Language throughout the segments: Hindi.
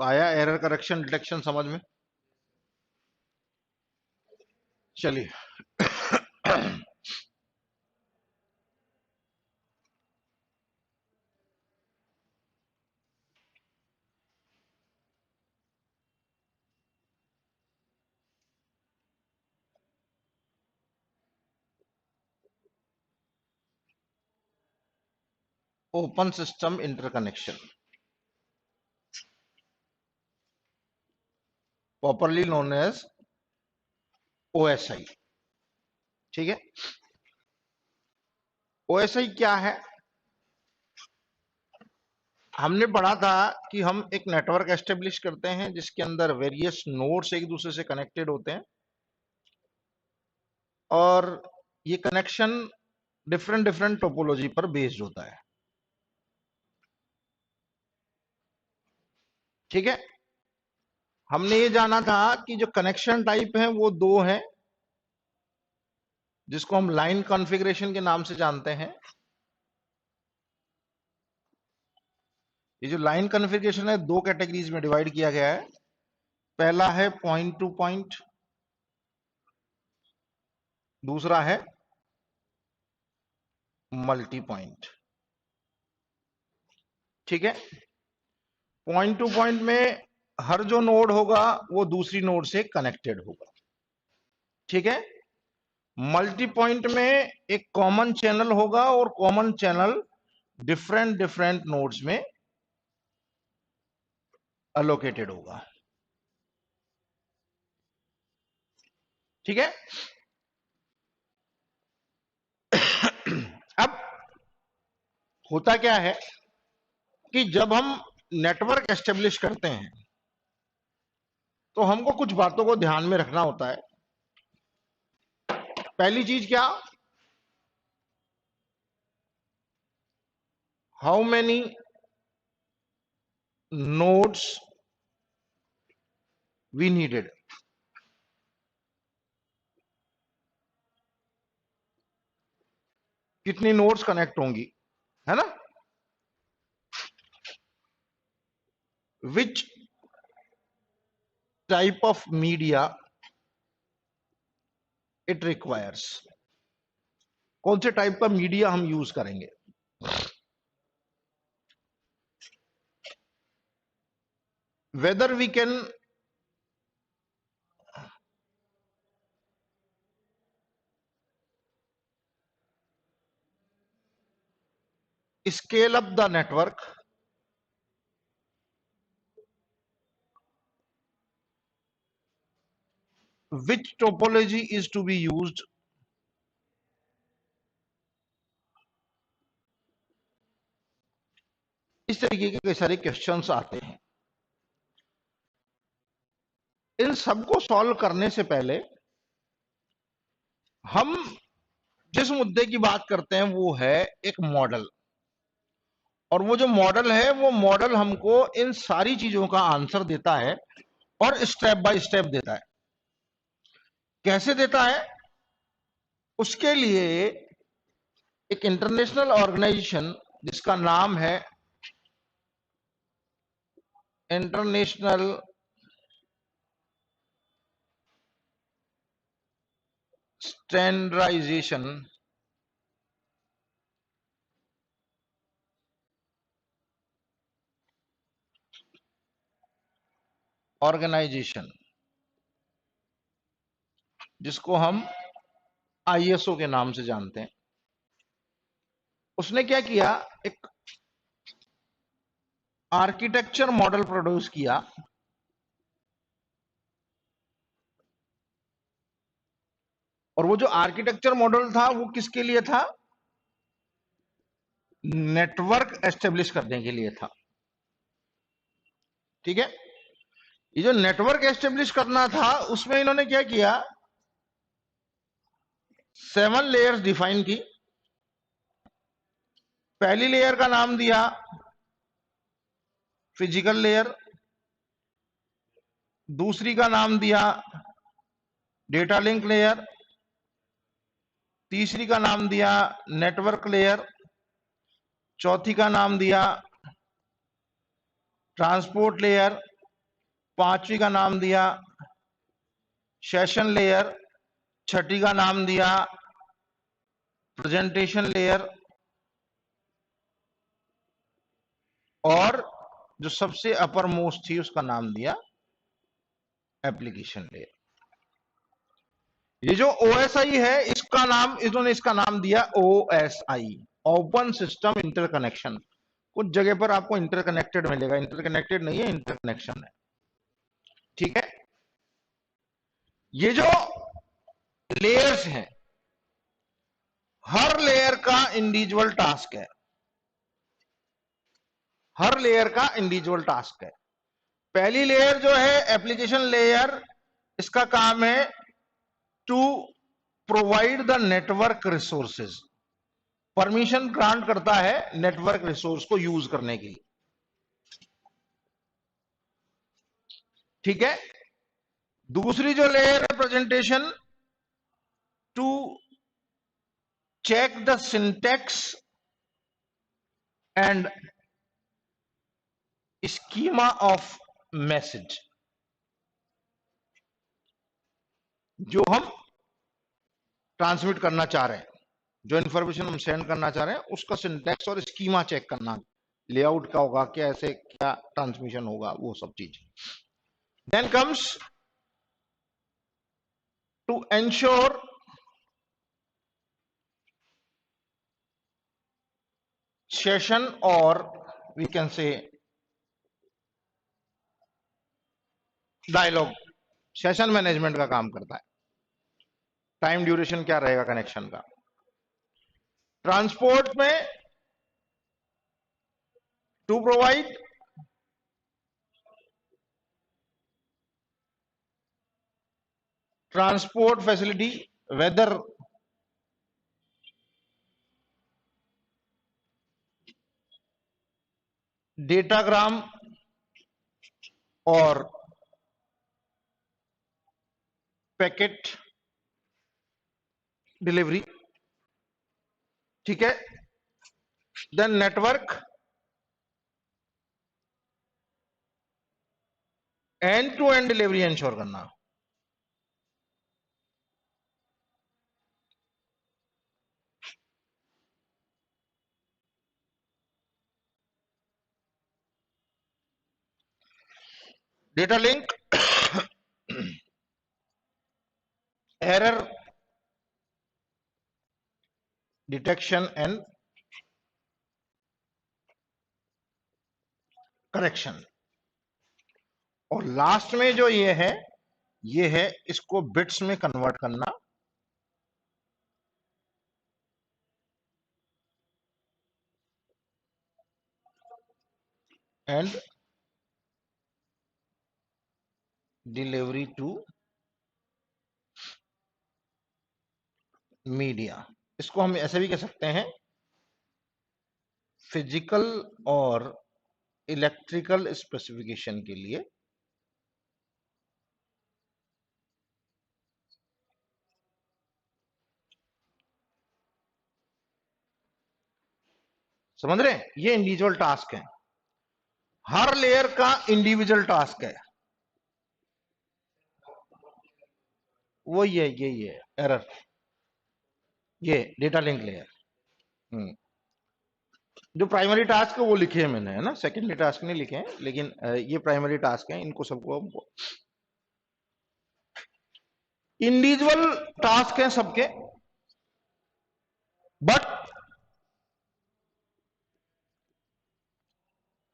तो आया एरर करेक्शन डिटेक्शन समझ में? चलिए open system interconnection, popularly known as OSI. ठीक है, ओएसआई क्या है? हमने पढ़ा था कि हम एक नेटवर्क एस्टेब्लिश करते हैं जिसके अंदर वेरियस नोड्स एक दूसरे से कनेक्टेड होते हैं और ये कनेक्शन डिफरेंट डिफरेंट टोपोलॉजी पर बेस्ड होता है। ठीक है, हमने ये जाना था कि जो कनेक्शन टाइप है वो दो हैं, जिसको हम लाइन कॉन्फ़िगरेशन के नाम से जानते हैं। ये जो लाइन कॉन्फ़िगरेशन है दो कैटेगरीज में डिवाइड किया गया है। पहला है पॉइंट टू पॉइंट, दूसरा है मल्टी पॉइंट। ठीक है, पॉइंट टू पॉइंट में हर जो नोड होगा वो दूसरी नोड से कनेक्टेड होगा। ठीक है, मल्टी पॉइंट में एक कॉमन चैनल होगा और common channel different different nodes में अलोकेटेड होगा। ठीक है, अब होता क्या है कि जब हम नेटवर्क एस्टेब्लिश करते हैं तो हमको कुछ बातों को ध्यान में रखना होता है। पहली चीज क्या, how many nodes we needed. कितनी नोड्स कनेक्ट होंगी, है ना? Which type of media it requires, कौन से टाइप का मीडिया हम यूज करेंगे। Whether we can scale up the network, which topology is to be used, इस तरीके के कई सारे क्वेश्चंस आते हैं। इन सबको सॉल्व करने से पहले हम जिस मुद्दे की बात करते हैं वो है एक मॉडल, और वो जो मॉडल है वो मॉडल हमको इन सारी चीजों का आंसर देता है और स्टेप बाय स्टेप देता है। कैसे देता है? उसके लिए एक इंटरनेशनल ऑर्गेनाइजेशन जिसका नाम है इंटरनेशनल स्टैंडर्डाइजेशन ऑर्गेनाइजेशन, जिसको हम आईएसओ के नाम से जानते हैं, उसने क्या किया, एक आर्किटेक्चर मॉडल प्रोड्यूस किया। और वो जो आर्किटेक्चर मॉडल था वो किसके लिए था? नेटवर्क एस्टेब्लिश करने के लिए था। ठीक है, ये जो नेटवर्क एस्टेब्लिश करना था उसमें इन्होंने क्या किया, 7 लेयर्स डिफाइन की। पहली लेयर का नाम दिया फिजिकल लेयर, दूसरी का नाम दिया डेटा लिंक लेयर, तीसरी का नाम दिया नेटवर्क लेयर, चौथी का नाम दिया ट्रांसपोर्ट लेयर, पांचवी का नाम दिया सेशन लेयर, छठी का नाम दिया प्रेजेंटेशन लेयर, और जो सबसे अपर मोस्ट थी उसका नाम दिया एप्लीकेशन लेयर। ये जो OSI है इसका नाम, इन्होंने इसका नाम दिया OSI, ओपन सिस्टम इंटरकनेक्शन। कुछ जगह पर आपको इंटरकनेक्टेड मिलेगा, इंटरकनेक्टेड नहीं है, इंटरकनेक्शन है, ठीक है। ये जो लेयर्स हैं, हर लेयर का इंडिविजुअल टास्क है, हर लेयर का इंडिविजुअल टास्क है। पहली लेयर जो है एप्लीकेशन लेयर, इसका काम है to provide the network resources, permission grant करता है नेटवर्क रिसोर्स को यूज करने के लिए, ठीक है। दूसरी जो लेयर है presentation, to check the syntax and schema of message, जो हम ट्रांसमिट करना चाह रहे हैं, जो इंफॉर्मेशन हम सेंड करना चाह रहे हैं उसका सिंटैक्स और स्कीमा चेक करना, लेआउट क्या होगा, क्या ऐसे क्या ट्रांसमिशन होगा, वो सब चीज। Then comes to ensure session, और we can say dialogue, session management का काम करता है, टाइम ड्यूरेशन क्या रहेगा कनेक्शन का। ट्रांसपोर्ट में to provide transport facility, whether datagram और पैकेट डिलीवरी, ठीक है। Then network, end to end delivery ensure करना, data link, error detection and correction, और लास्ट में जो ये है इसको बिट्स में कन्वर्ट करना, एंड डिलीवरी टू मीडिया। इसको हम ऐसे भी कह सकते हैं, फिजिकल और इलेक्ट्रिकल स्पेसिफिकेशन के लिए समझ रहे हैं, ये इंडिविजुअल टास्क है, हर लेयर का इंडिविजुअल टास्क है। वो ये यही है एरर, ये डेटा लिंक लेयर। जो प्राइमरी टास्क है वो लिखे हैं मैंने, है ना, सेकेंडरी टास्क नहीं लिखे हैं, लेकिन ये प्राइमरी टास्क है, इनको सबको इंडिविजुअल टास्क है सबके, but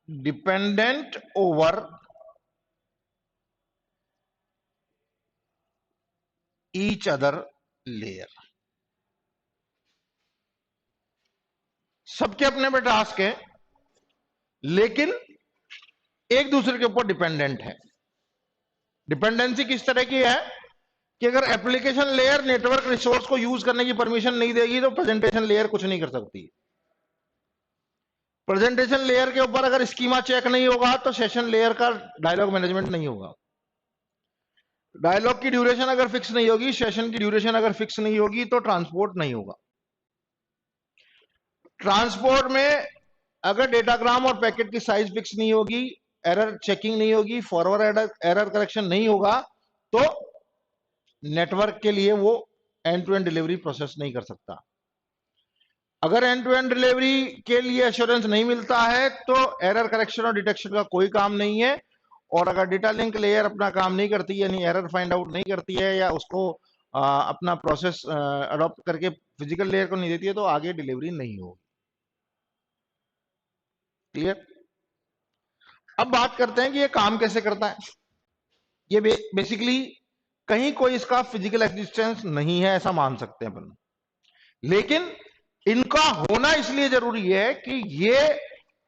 dependent over each other layer. सबके अपने में टास्क है, लेकिन एक दूसरे के ऊपर डिपेंडेंट है। डिपेंडेंसी किस तरह की है कि अगर एप्लीकेशन लेयर नेटवर्क रिसोर्स को यूज करने की परमिशन नहीं देगी तो प्रेजेंटेशन लेयर कुछ नहीं कर सकती। प्रेजेंटेशन लेयर के ऊपर अगर स्कीमा चेक नहीं होगा तो सेशन लेयर का डायलॉग मैनेजमेंट नहीं होगा। डायलॉग की ड्यूरेशन अगर फिक्स नहीं होगी, सेशन की ड्यूरेशन अगर फिक्स नहीं होगी तो ट्रांसपोर्ट नहीं होगा। ट्रांसपोर्ट में अगर डेटाग्राम और पैकेट की साइज फिक्स नहीं होगी एरर चेकिंग नहीं होगी, फॉरवर्ड एरर करेक्शन नहीं होगा, तो नेटवर्क के लिए वो end to end delivery process नहीं कर सकता। अगर एंड टू एंड डिलीवरी के लिए एश्योरेंस नहीं मिलता है तो एरर करेक्शन और डिटेक्शन का कोई काम नहीं है। और अगर डेटा लिंक लेयर अपना काम नहीं करती, यानी एरर फाइंड आउट नहीं करती है, या उसको अपना प्रोसेस अडॉप्ट करके फिजिकल लेयर को नहीं देती है, तो आगे डिलीवरी नहीं होगी। क्लियर? अब बात करते हैं कि ये काम कैसे करता है। ये बेसिकली कहीं कोई इसका फिजिकल एग्जिस्टेंस नहीं है ऐसा मान सकते हैं अपन, लेकिन इनका होना इसलिए जरूरी है कि ये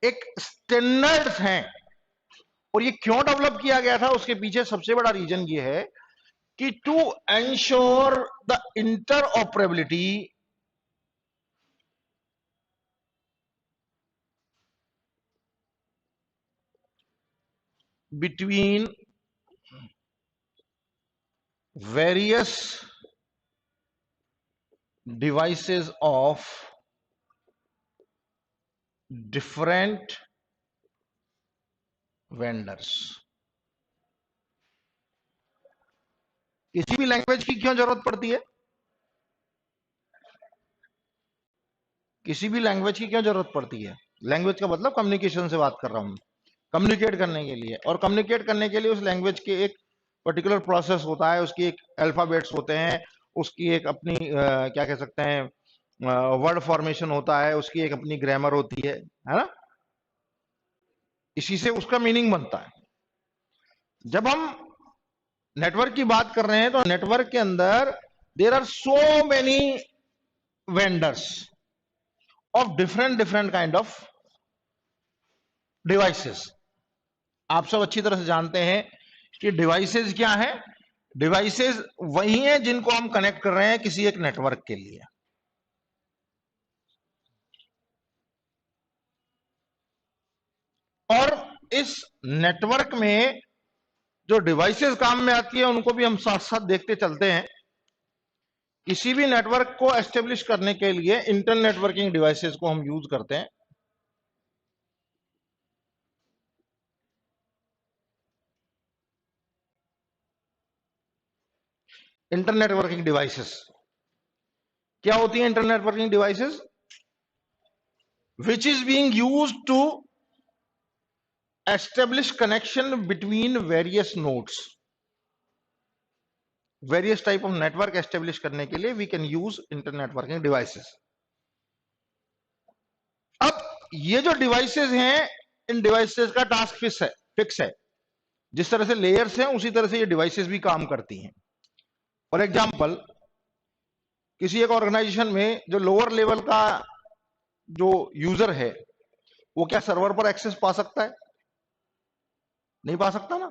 एक स्टैंडर्ड्स हैं। और ये क्यों डेवलप किया गया था, उसके पीछे सबसे बड़ा रीजन ये है कि to ensure the interoperability between various devices of different vendors. किसी भी लैंग्वेज की क्यों जरूरत पड़ती है? किसी भी लैंग्वेज की क्यों जरूरत पड़ती है? लैंग्वेज का मतलब कम्युनिकेशन से बात कर रहा हूं, कम्युनिकेट करने के लिए। और कम्युनिकेट करने के लिए उस लैंग्वेज के एक पर्टिकुलर प्रोसेस होता है, उसकी एक अल्फाबेट्स होते हैं, उसकी एक अपनी क्या कह सकते हैं वर्ड फॉर्मेशन होता है, उसकी एक अपनी ग्रामर होती है ना? इसी से उसका मीनिंग बनता है। जब हम नेटवर्क की बात कर रहे हैं तो नेटवर्क के अंदर there are so many vendors of different different kind of devices. आप सब अच्छी तरह से जानते हैं कि डिवाइसेस क्या है। डिवाइसेस वही हैं जिनको हम कनेक्ट कर रहे हैं किसी एक नेटवर्क के लिए। और इस नेटवर्क में जो डिवाइसेस काम में आती है उनको भी हम साथ साथ देखते चलते हैं। किसी भी नेटवर्क को एस्टेब्लिश करने के लिए इंटर नेटवर्किंग डिवाइसेस को हम यूज करते हैं। इंटर नेटवर्किंग डिवाइसेस क्या होती है? Internetworking devices which is being used to establish connection between various nodes. Various type of network establish करने के लिए we can use internetworking devices. अब ये जो डिवाइसेस हैं, इन डिवाइसेस का टास्क फिक्स है। जिस तरह से लेयर्स हैं उसी तरह से ये डिवाइसेस भी काम करती हैं। फॉर एग्जांपल, किसी एक ऑर्गेनाइजेशन में जो लोअर लेवल का जो यूजर है वो क्या सर्वर पर एक्सेस पा सकता है? नहीं पा सकता ना।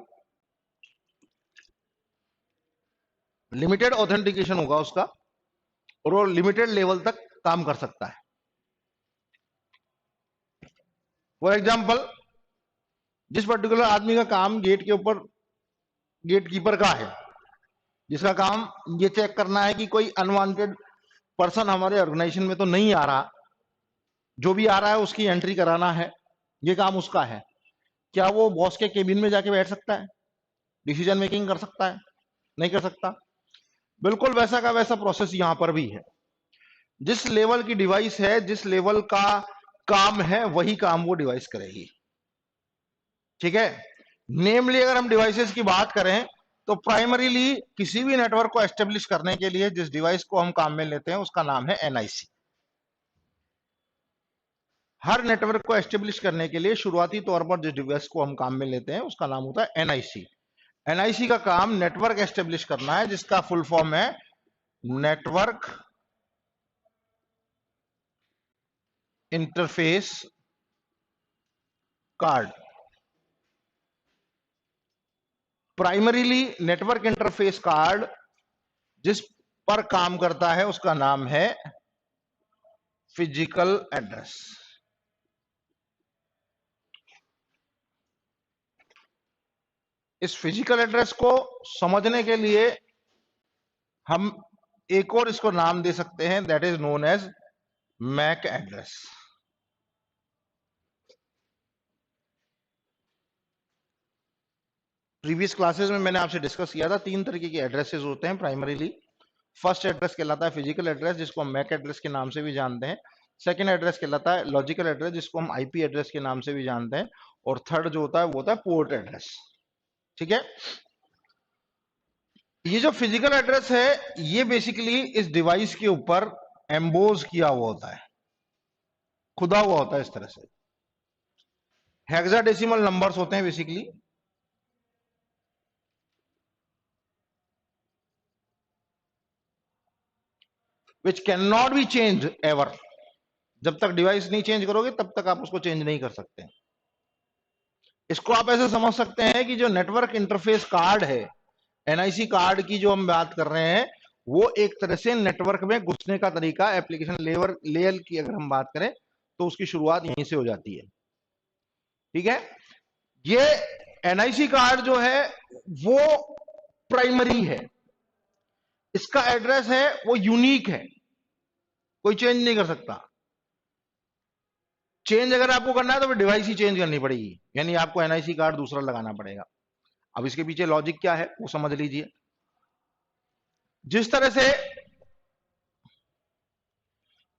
लिमिटेड ऑथेंटिकेशन होगा उसका और वो लिमिटेड लेवल तक काम कर सकता है। फॉर एग्जांपल, जिस पर्टिकुलर आदमी का काम गेट के ऊपर गेट कीपर का है, जिसका काम ये चेक करना है कि कोई अनवांटेड पर्सन हमारे ऑर्गेनाइजेशन में तो नहीं आ रहा, जो भी आ रहा है उसकी एंट्री कराना है, ये काम उसका है। क्या वो बॉस के केबिन में जाके बैठ सकता है? डिसीजन मेकिंग कर सकता है? नहीं कर सकता। बिल्कुल वैसा का वैसा प्रोसेस यहां पर भी है। जिस लेवल की डिवाइस है, जिस लेवल का काम है, वही काम वो डिवाइस करेगी। ठीक है? नेमली अगर हम डिवाइसेस की बात करें तो प्राइमरीली किसी भी नेटवर्क को एस्टेब्लिश करने के लिए जिस डिवाइस को हम काम में लेते हैं उसका नाम है एनआईसी। हर नेटवर्क को एस्टेब्लिश करने के लिए शुरुआती तौर पर जिस डिवाइस को हम काम में लेते हैं उसका नाम होता है एनआईसी। एनआईसी का काम नेटवर्क एस्टेब्लिश करना है, जिसका फुल फॉर्म है network interface card. Primarily network interface card जिस पर काम करता है उसका नाम है फिजिकल एड्रेस। इस फिजिकल एड्रेस को समझने के लिए हम एक और इसको नाम दे सकते हैं, that is known as MAC address. Previous classes में मैंने आपसे डिस्कस किया था, 3 तरीके के एड्रेसेस होते हैं प्राइमरीली। फर्स्ट एड्रेस कहलाता है फिजिकल एड्रेस, जिसको हम मैक एड्रेस के नाम से भी जानते हैं। सेकंड एड्रेस कहलाता है लॉजिकल एड्रेस, जिसको हम आईपी एड्रेस के नाम से भी जानते हैं। और थर्ड जो होता है वो होता है पोर्ट एड्रेस। ठीक है, ये जो फिजिकल एड्रेस है ये बेसिकली इस डिवाइस के ऊपर एम्बोज किया हुआ होता है, खुदा हुआ होता है इस तरह से। हेक्साडेसिमल नंबर्स होते हैं basically. Which can not be change ever. जब तक डिवाइस नहीं चेंज करोगे तब तक आप उसको चेंज नहीं कर सकते। इसको आप ऐसे समझ सकते हैं कि जो नेटवर्क इंटरफेस कार्ड है, एनआईसी कार्ड की जो हम बात कर रहे हैं, वो एक तरह से नेटवर्क में घुसने का तरीका, एप्लीकेशन लेयर की अगर हम बात करें तो उसकी शुरुआत यहीं से हो जाती है। ठीक है, ये एनआईसी कार्ड जो है वो प्राइमरी है, इसका एड्रेस है वो यूनिक है, कोई चेंज नहीं कर सकता। चेंज अगर आपको करना है तो फिर डिवाइस ही चेंज करनी पड़ेगी, यानी आपको एनआईसी कार्ड दूसरा लगाना पड़ेगा। अब इसके पीछे लॉजिक क्या है वो समझ लीजिए। जिस तरह से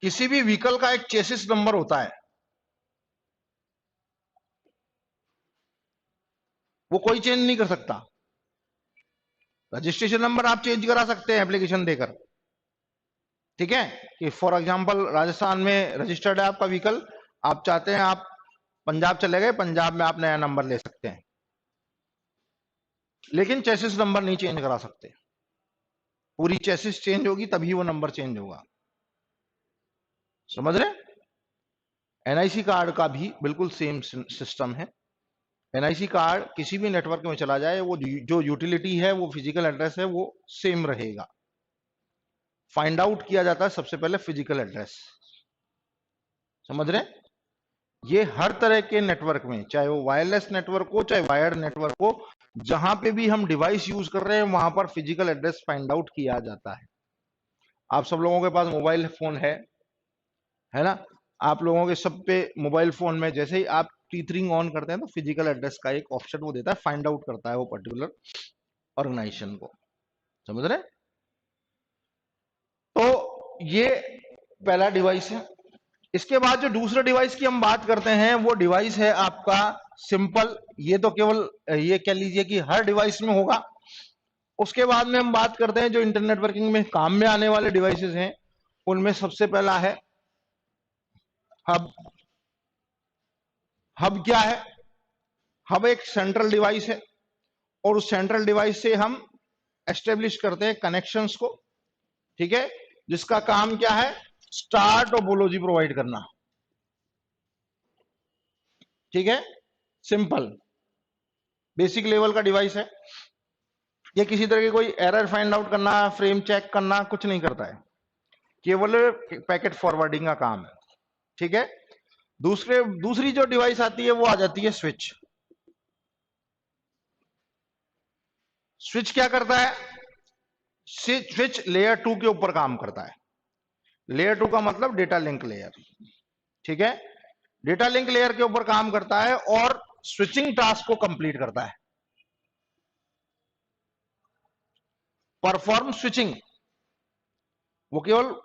किसी भी व्हीकल का एक चेसिस नंबर होता है, वो कोई चेंज नहीं कर सकता। रजिस्ट्रेशन नंबर आप चेंज करा सकते हैं एप्लीकेशन देकर। ठीक है, कि फॉर एग्जांपल राजस्थान में रजिस्टर्ड है आपका व्हीकल, आप चाहते हैं आप पंजाब चले गए, पंजाब में आप नया नंबर ले सकते हैं, लेकिन चेसिस नंबर नहीं चेंज करा सकते। पूरी चेसिस चेंज होगी तभी वो नंबर चेंज होगा। समझ रहे? एनआईसी कार्ड का भी बिल्कुल सेम सिस्टम है। एनआईसी कार्ड किसी भी नेटवर्क में चला जाए, वो जो यूटिलिटी है, वो फिजिकल एड्रेस है, वो सेम रहेगा। फाइंड आउट किया जाता है सबसे पहले फिजिकल एड्रेस। समझ रहे? ये हर तरह के नेटवर्क में, चाहे वो वायरलेस नेटवर्क हो चाहे वायर्ड नेटवर्क हो, जहां पे भी हम डिवाइस यूज कर रहे हैं वहां पर फिजिकल एड्रेस फाइंड आउट किया जाता है। आप सब लोगों के पास मोबाइल फोन है ना? आप लोगों के सब पे मोबाइल फोन में जैसे ही आप टीथरिंग ऑन करते हैं तो फिजिकल एड्रेस का एक ऑप्शन वो देता है, फाइंड आउट करता है वो पर्टिकुलर ऑर्गेनाइजेशन को। समझ रहे? तो ये पहला डिवाइस है। इसके बाद जो दूसरे डिवाइस की हम बात करते हैं वो डिवाइस है आपका सिंपल। ये तो केवल ये कह लीजिए कि हर डिवाइस में होगा। उसके बाद में हम बात करते हैं जो इंटरनेट वर्किंग में काम में आने वाले डिवाइसेस हैं, उनमें सबसे पहला है हब। हब क्या है? हब एक सेंट्रल डिवाइस है और उस सेंट्रल डिवाइस से हम एस्टेब्लिश करते हैं कनेक्शंस को। ठीक है, जिसका काम क्या है? स्टार टोपोलॉजी प्रोवाइड करना। ठीक है, सिंपल बेसिक लेवल का डिवाइस है। ये किसी तरह की कोई एरर फाइंड आउट करना, फ्रेम चेक करना कुछ नहीं करता है, केवल पैकेट फॉरवर्डिंग का काम है। ठीक है, दूसरी जो डिवाइस आती है वो आ जाती है स्विच। स्विच क्या करता है? स्विच लेयर 2 के ऊपर काम करता है। लेयर 2 का मतलब डेटा लिंक लेयर। ठीक है, डेटा लिंक लेयर के ऊपर काम करता है और स्विचिंग टास्क को कंप्लीट करता है। परफॉर्म स्विचिंग, वो केवल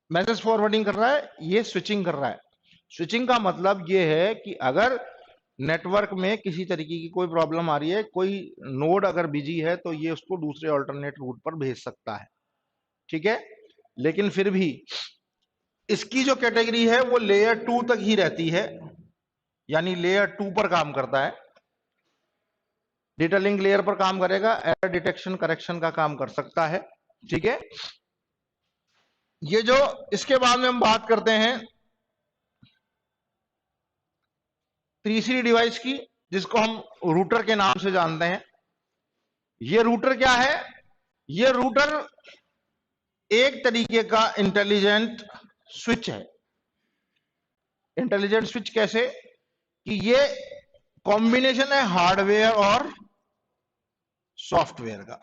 मैसेज फॉरवर्डिंग कर रहा है, ये स्विचिंग कर रहा है। स्विचिंग का मतलब ये है कि अगर नेटवर्क में किसी तरीके की कोई प्रॉब्लम आ रही है, कोई नोड अगर बिजी है, तो ये उसको दूसरे अल्टरनेट रूट पर भेज सकता है। ठीक है, लेकिन फिर भी इसकी जो कैटेगरी है वो लेयर 2 तक ही रहती है, यानी लेयर 2 पर काम करता है। डेटा लिंक लेयर पर काम करेगा, एरर डिटेक्शन करेक्शन का काम कर सकता है। ठीक है, ये जो इसके बाद में हम बात करते हैं तीसरी डिवाइस की, जिसको हम रूटर के नाम से जानते हैं। ये रूटर क्या है? ये रूटर एक तरीके का इंटेलिजेंट स्विच है। इंटेलिजेंट स्विच कैसे? कि ये कॉम्बिनेशन है हार्डवेयर और सॉफ्टवेयर का।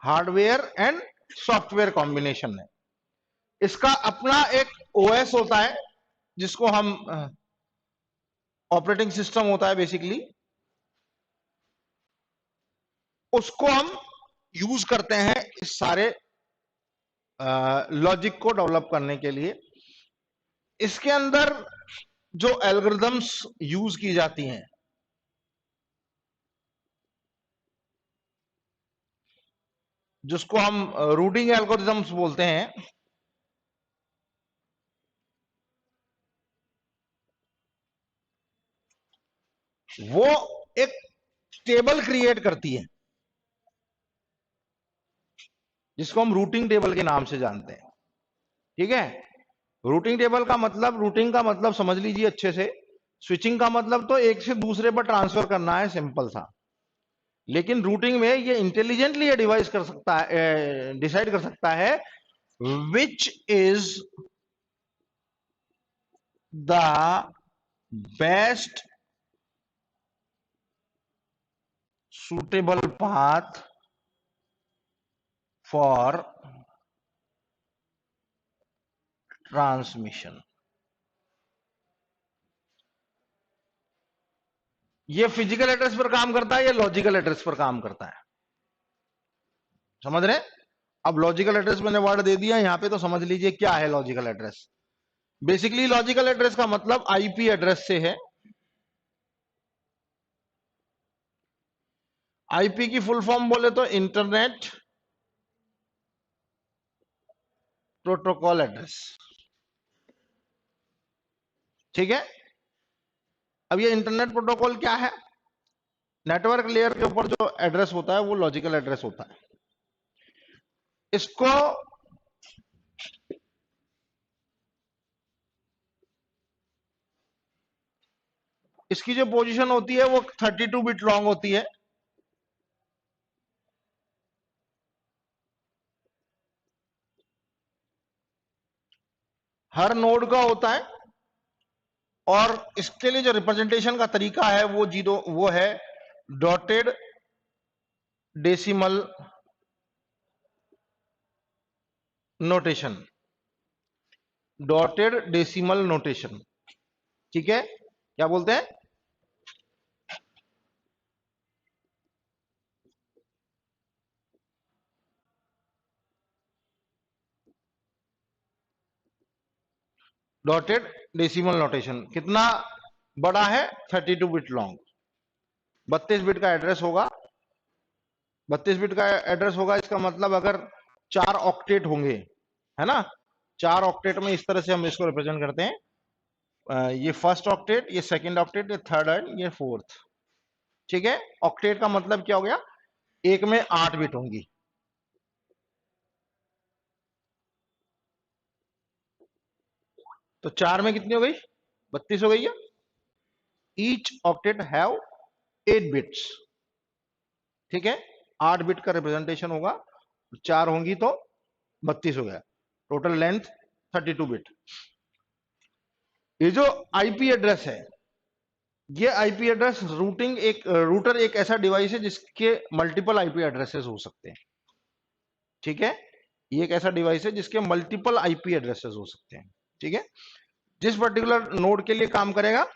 हार्डवेयर एंड सॉफ्टवेयर कॉम्बिनेशन है। इसका अपना एक ओएस होता है, जिसको हम ऑपरेटिंग सिस्टम होता है बेसिकली। उसको हम यूज करते हैं इस सारे लॉजिक को डेवलप करने के लिए। इसके अंदर जो एल्गोरिथम्स यूज की जाती हैं, जिसको हम रूटिंग एल्गोरिथम्स बोलते हैं, वो एक टेबल क्रिएट करती है जिसको हम रूटिंग टेबल के नाम से जानते हैं। ठीक है, रूटिंग टेबल का मतलब, रूटिंग का मतलब समझ लीजिए अच्छे से, स्विचिंग का मतलब तो एक से दूसरे पर ट्रांसफर करना है, सिंपल सा। लेकिन रूटिंग में ये इंटेलिजेंटली ये डिवाइस कर सकता है, डिसाइड कर सकता है which is the best suitable path for transmission। ये फिजिकल एड्रेस पर काम करता है, ये लॉजिकल एड्रेस पर काम करता है। समझ रहे? अब लॉजिकल एड्रेस मैंने वर्ड दे दिया यहां पे, तो समझ लीजिए क्या है logical address. Basically logical address का मतलब आईपी एड्रेस से है। आईपी की फुल फॉर्म बोले तो इंटरनेट प्रोटोकॉल एड्रेस। ठीक है, अब ये इंटरनेट प्रोटोकॉल क्या है? नेटवर्क लेयर के ऊपर जो एड्रेस होता है वो लॉजिकल एड्रेस होता है। इसको इसकी जो पोजीशन होती है वो 32 बिट लॉन्ग होती है। हर नोड का होता है, और इसके लिए जो रिप्रेजेंटेशन का तरीका है वो है dotted decimal notation. Dotted decimal notation, ठीक है, क्या बोलते हैं? डॉटेड डेसिमल नोटेशन कितना बड़ा है? 32 बिट लॉन्ग। 32 बिट का एड्रेस होगा। 32 बिट का एड्रेस होगा, इसका मतलब अगर 4 ऑक्टेट होंगे, है ना, 4 ऑक्टेट में इस तरह से हम इसको रिप्रेजेंट करते हैं। ये फर्स्ट ऑक्टेट, ये सेकंड ऑक्टेट, ये थर्ड एंड ये फोर्थ। ठीक है, ऑक्टेट का मतलब क्या हो गया? एक में 8 बिट होंगी। तो 4 में कितनी हो गई? 32 हो गई है। Each octet have 8 bits. ठीक है, 8 बिट का रिप्रेजेंटेशन होगा, 4 होंगी तो 32 हो गया। Total length 32 bit. ये जो आईपी एड्रेस है, ये आईपी एड्रेस रूटर एक ऐसा डिवाइस है जिसके मल्टीपल आईपी एड्रेसेस हो सकते हैं। ठीक है, ये एक ऐसा डिवाइस है जिसके मल्टीपल आईपी एड्रेसेस हो सकते हैं। ठीक है, जिस पर्टिकुलर नोड के लिए काम करेगा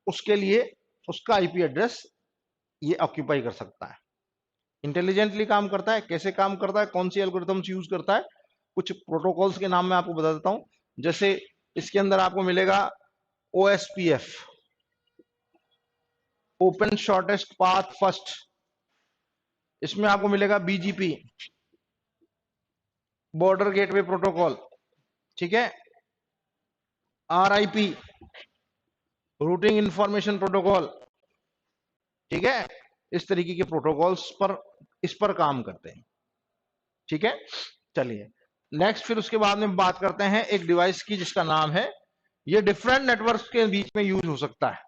उसके लिए उसका आईपी एड्रेस ये ऑक्यूपाई कर सकता है। इंटेलिजेंटली काम करता है। कैसे काम करता है, कौन सी एल्गोरिथम्स यूज करता है, कुछ प्रोटोकॉल्स के नाम मैं आपको बता देता हूं। जैसे इसके अंदर आपको मिलेगा OSPF, open shortest path first. इसमें आपको मिलेगा बीजीपी, बॉर्डर गेटवे प्रोटोकॉल। ठीक है, आरआईपी, रूटिंग इंफॉर्मेशन प्रोटोकॉल। ठीक है, इस तरीके के प्रोटोकॉल्स पर इस पर काम करते हैं। ठीक है, चलिए नेक्स्ट, फिर उसके बाद में बात करते हैं एक डिवाइस की जिसका नाम है, ये डिफरेंट नेटवर्क्स के बीच में यूज हो सकता है।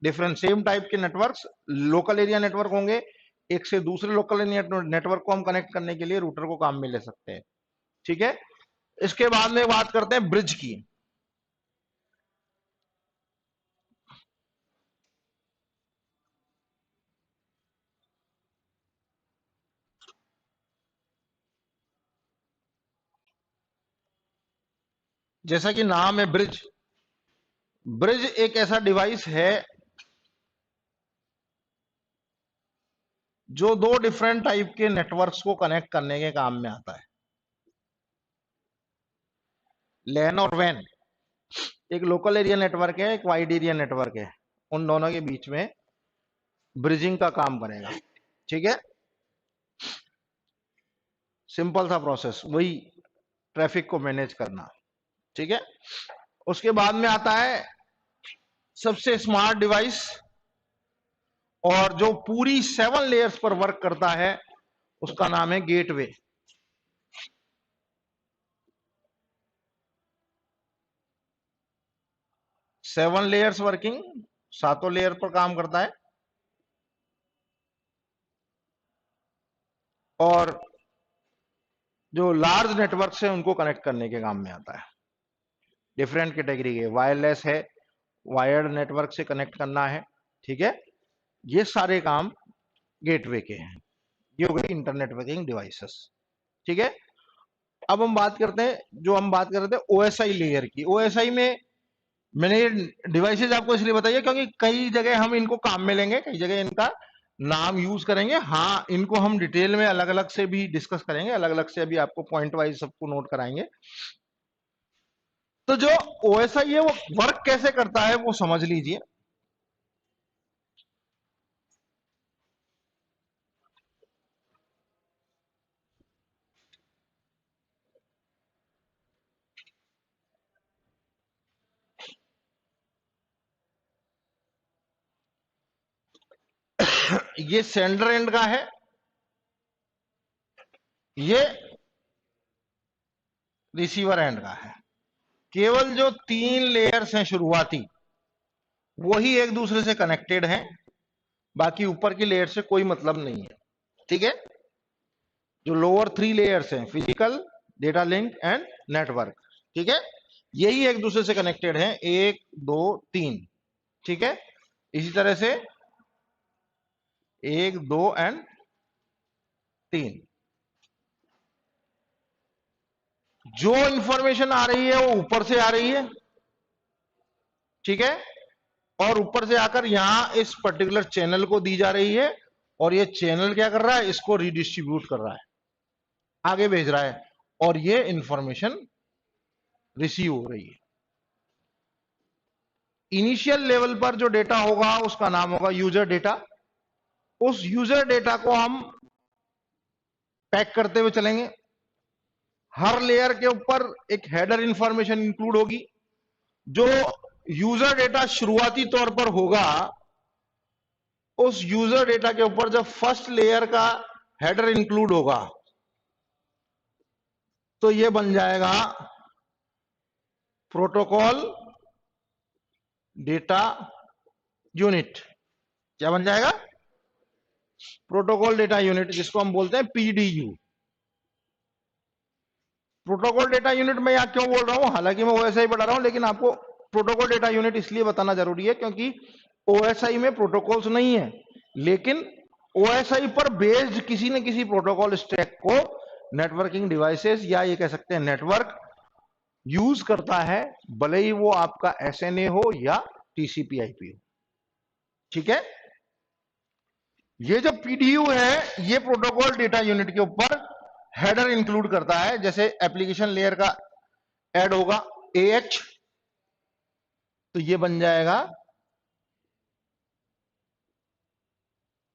डिफरेंट सेम टाइप के नेटवर्क्स, लोकल एरिया नेटवर्क होंगे, एक से दूसरे लोकल नेटवर्क को हम कनेक्ट करने के लिए रूटर को काम में ले सकते हैं। ठीक है, इसके बाद में बात करते हैं ब्रिज की। जैसा कि नाम है ब्रिज, ब्रिज एक ऐसा डिवाइस है जो दो डिफरेंट टाइप के नेटवर्क्स को कनेक्ट करने के काम में आता है। लैन और वैन एक लोकल एरिया नेटवर्क है, एक वाइड एरिया नेटवर्क है। उन दोनों के बीच में ब्रिजिंग का काम करेगा। ठीक है, सिंपल सा प्रोसेस, वही ट्रैफिक को मैनेज करना। ठीक है, उसके बाद में आता है सबसे स्मार्ट डिवाइस, और जो पूरी 7 लेयर्स पर वर्क करता है उसका नाम है गेटवे। 7 लेयर्स वर्किंग, सातों लेयर पर काम करता है, और जो लार्ज नेटवर्क है उनको कनेक्ट करने के काम में आता है। डिफरेंट कैटेगरी के, वायरलेस है, वायर्ड नेटवर्क से कनेक्ट करना है। ठीक है, ये सारे काम गेटवे के हैं। ये हो गई इंटरनेट वर्किंग डिवाइसेस। ठीक है, अब हम बात करते हैं, जो हम बात कर रहे थे ओएसआई लेयर की। ओएसआई में मैंने ये डिवाइसेस आपको इसलिए बताइए क्योंकि कई जगह हम इनको काम में लेंगे, कई जगह इनका नाम यूज करेंगे। हाँ, इनको हम डिटेल में अलग अलग से भी डिस्कस करेंगे, अलग अलग से अभी आपको पॉइंट वाइज सबको नोट कराएंगे। तो जो ओएसआई है वो वर्क कैसे करता है वो समझ लीजिए। ये सेंडर एंड का है, ये रिसीवर एंड का है। केवल जो 3 लेयर्स हैं शुरुआती, वही एक दूसरे से कनेक्टेड हैं, बाकी ऊपर की लेयर से कोई मतलब नहीं है। ठीक है, जो लोअर 3 लेयर्स हैं, physical, data link and network, ठीक है, यही एक दूसरे से कनेक्टेड हैं, 1 2 3। ठीक है, इसी तरह से 1 2 एंड 3। जो इंफॉर्मेशन आ रही है वो ऊपर से आ रही है। ठीक है, और ऊपर से आकर यहां इस पर्टिकुलर चैनल को दी जा रही है, और ये चैनल क्या कर रहा है, इसको रिडिस्ट्रीब्यूट कर रहा है, आगे भेज रहा है, और ये इंफॉर्मेशन रिसीव हो रही है। इनिशियल लेवल पर जो डेटा होगा उसका नाम होगा यूजर डेटा। उस यूजर डेटा को हम पैक करते हुए चलेंगे। हर लेयर के ऊपर एक हेडर इंफॉर्मेशन इंक्लूड होगी। जो यूजर डेटा शुरुआती तौर पर होगा, उस यूजर डेटा के ऊपर जब फर्स्ट लेयर का हेडर इंक्लूड होगा तो यह बन जाएगा प्रोटोकॉल डेटा यूनिट। क्या बन जाएगा? प्रोटोकॉल डेटा यूनिट, जिसको हम बोलते हैं पीडीयू। प्रोटोकॉल डेटा यूनिट में यहां क्यों बोल रहा हूं, हालांकि मैं ओएसआई पढ़ा रहा हूं, लेकिन आपको प्रोटोकॉल डेटा यूनिट इसलिए बताना जरूरी है क्योंकि ओएसआई में प्रोटोकॉल्स नहीं है, लेकिन ओएसआई पर बेस्ड किसी न किसी प्रोटोकॉल स्टैक को नेटवर्किंग डिवाइसेस, या ये कह सकते हैं नेटवर्क, यूज करता है, भले ही वो आपका एसएनए हो या टीसीपी आईपी हो। ठीक है, ये जो पीडीयू है ये प्रोटोकॉल डेटा यूनिट के ऊपर हेडर इंक्लूड करता है। जैसे एप्लीकेशन लेयर का ऐड होगा एएच, तो ये बन जाएगा